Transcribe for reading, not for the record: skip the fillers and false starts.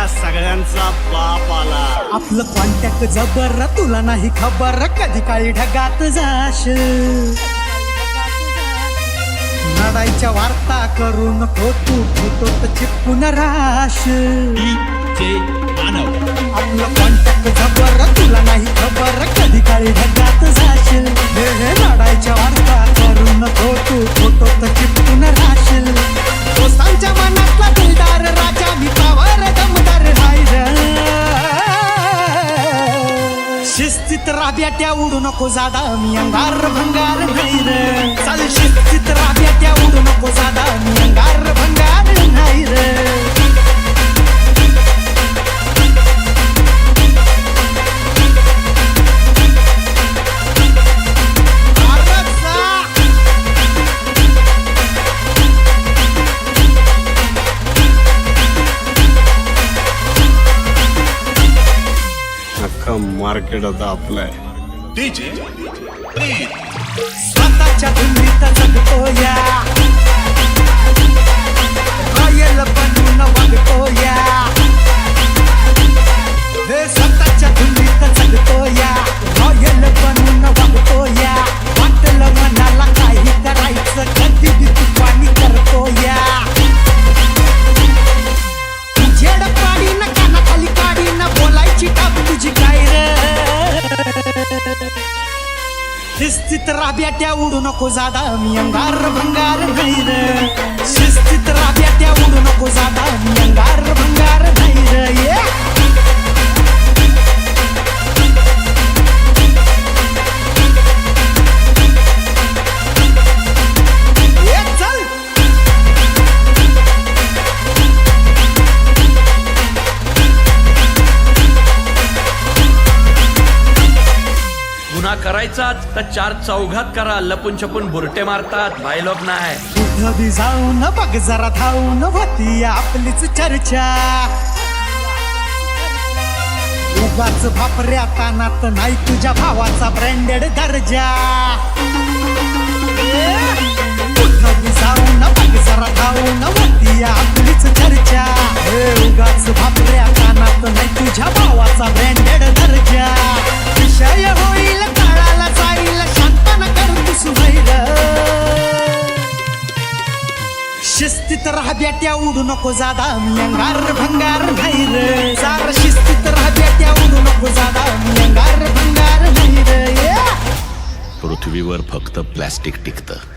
आपल्या सगळ्यांचा बाप आला. आपलं कॉन्टॅक्ट जबर, तुला नाही खबर कधी काळी ढगात जाशील. लढाईच्या वार्ता करू नको तू, फोटोत चिपकून राहशील. आपलं कॉन्टॅक्ट जबर, तुला नाही खबर कधी काळी ढगात जाशील. लढाईच्या वार्ता करू नको तू, फोटोत चिपकून राहशील. दोस्तांच्या मनातला दिलदार राजा मी पावर दमदार हाय रे. शिस्तीत राब्याट्या उडू नको जादा मी अंगार भंगार नाही रे. चाल शिस्तीत राब्याट्या उडू नको जादा मी अंगार भंगार नाही रे. अख्खा मार्केट आता आपलाय. स्वतःच्या धुंदीत जगतो या, रॉयल बनून वागतो या. हे स्वतःच्या धुंदीत जगतो या, रॉयल बनून वागतो या. वाटलं मनाला काही करायचं कधी बी तुफानी करतो या. झेड पाडी न कानाखाली काढी न बोलायची टाप तुझी काय रे. शिस्तीत राब्याट्या उडू नको जादा मी अंगार भंगार नाही रे. शिस्तीत राब्याट्या उडू नको जादा मी अंगार भंगार नाही रे. चल गुन्हा करायचाच तर चार चौघात करा. लपून छपून बुरटे मारतात, भाईलोक नाही. कुठं बी जाऊन बघ जरा धावून होती आपलीच चर्चा. उगाच भापऱ्या तानात नाही तुझ्या भावाचा ब्रँडेड दर्जा. कुठं बी जाऊन बघ जरा धावून होती आपलीच चर्चा. उगाच भापऱ्या तानात नाही तुझ्या भावाचा ब्रँडेड दर्जा. विषय होईल काळाला जाईल शांतना करून तू सुहैल. शिस्तीत राब्याट्या उडू नको जादा मी अंगार भंगार नाही रे. सार शिस्तीत राब्याट्या उडू नको जादा मी अंगार भंगार नाही रे. पृथ्वीवर फक्त प्लॅस्टिक टिकतं.